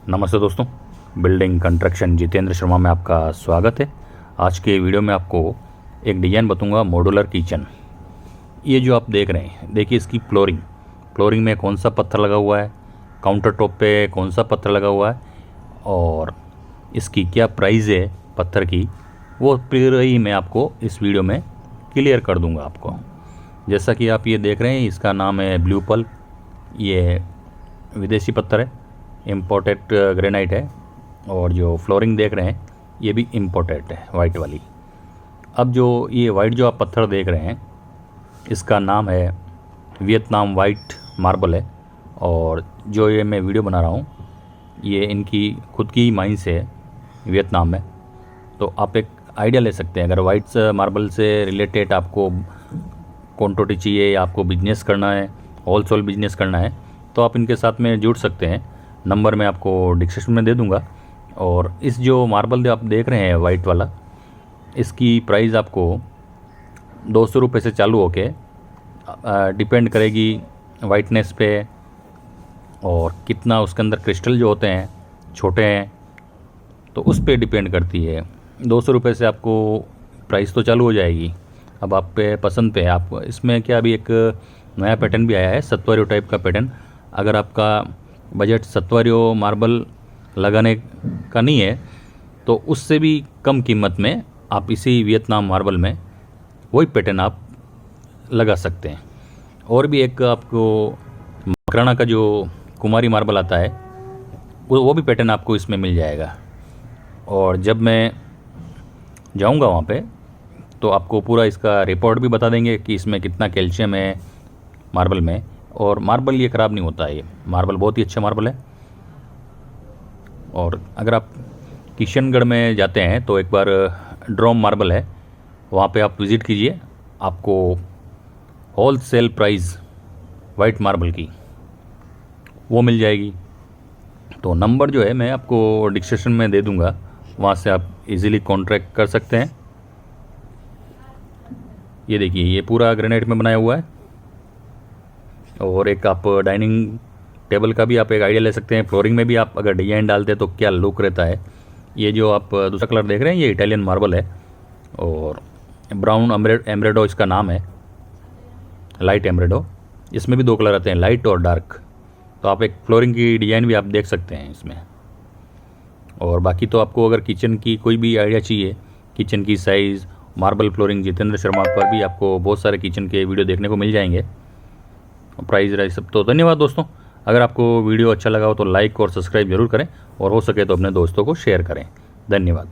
नमस्ते दोस्तों, building construction Jitendra Sharma में आपका स्वागत है। आज के वीडियो में आपको एक डिज़ाइन बताऊंगा मॉड्यूलर किचन। ये जो आप देख रहे हैं, देखिए इसकी फ्लोरिंग में कौन सा पत्थर लगा हुआ है, काउंटर टॉप पे कौन सा पत्थर लगा हुआ है और इसकी क्या प्राइस है पत्थर की, वो फिर ही मैं आपको इस वीडियो में क्लियर कर दूंगा आपको। जैसा कि आप ये देख रहे हैं, इसका नाम है ब्लू पल। ये विदेशी पत्थर है, इम्पोर्टेड ग्रेनाइट है। और जो फ्लोरिंग देख रहे हैं ये भी इम्पोर्टेड है, वाइट वाली। अब जो ये वाइट जो आप पत्थर देख रहे हैं, इसका नाम है वियतनाम वाइट मार्बल है। और जो ये मैं वीडियो बना रहा हूँ, ये इनकी खुद की माइंस है वियतनाम में। तो आप एक आइडिया ले सकते हैं, अगर वाइट मार्बल से रिलेटेड आपको क्वांटिटी चाहिए या आपको बिजनेस करना है, होलसेल बिजनेस करना है, तो आप इनके साथ में जुड़ सकते हैं। नंबर मैं आपको डिस्क्रिप्शन में दे दूंगा। और इस जो मार्बल आप देख रहे हैं वाइट वाला, इसकी प्राइस आपको 200 रुपये से चालू होके डिपेंड करेगी वाइटनेस पे और कितना उसके अंदर क्रिस्टल जो होते हैं छोटे हैं, तो उस पे डिपेंड करती है। 200 रुपये से आपको प्राइस तो चालू हो जाएगी। अब आप पे पसंद पे है। आप इसमें क्या अभी एक नया पैटर्न भी आया है, सत्वरियो टाइप का पैटर्न। अगर आपका बजट सत्वरियो मार्बल लगाने का नहीं है, तो उससे भी कम कीमत में आप इसी वियतनाम मार्बल में वही पैटर्न आप लगा सकते हैं। और भी एक आपको मकराना का जो कुमारी मार्बल आता है, वो भी पैटर्न आपको इसमें मिल जाएगा। और जब मैं जाऊंगा वहाँ पे, तो आपको पूरा इसका रिपोर्ट भी बता देंगे कि इसमें कितना कैल्शियम है मार्बल में। और मार्बल ये ख़राब नहीं होता है, ये मार्बल बहुत ही अच्छा मार्बल है। और अगर आप किशनगढ़ में जाते हैं तो एक बार ड्रोम मार्बल है, वहाँ पे आप विज़िट कीजिए। आपको wholesale price white marble की वो मिल जाएगी। तो नंबर जो है मैं आपको डिस्क्रिप्शन में दे दूँगा, वहाँ से आप इजीली कॉन्ट्रैक्ट कर सकते हैं। ये देखिए, ये पूरा ग्रेनाइट में बनाया हुआ है। और एक आप डाइनिंग टेबल का भी आप एक आइडिया ले सकते हैं। फ्लोरिंग में भी आप अगर डिजाइन डालते हैं तो क्या लुक रहता है। ये जो आप दूसरा कलर देख रहे हैं, ये इटालियन मार्बल है और ब्राउन एम्ब्रेडो इसका नाम है, लाइट एम्ब्रेडो। इसमें भी 2 कलर आते हैं, लाइट और डार्क। तो आप एक फ्लोरिंग की डिज़ाइन भी आप देख सकते हैं इसमें। और बाकी तो आपको अगर किचन की कोई भी आइडिया चाहिए, किचन की size, marble flooring, Jitendra Sharma पर भी आपको बहुत सारे किचन के वीडियो देखने को मिल जाएंगे। प्राइस रही सब। तो धन्यवाद दोस्तों। अगर आपको वीडियो अच्छा लगा हो तो लाइक और सब्सक्राइब जरूर करें, और हो सके तो अपने दोस्तों को शेयर करें। धन्यवाद।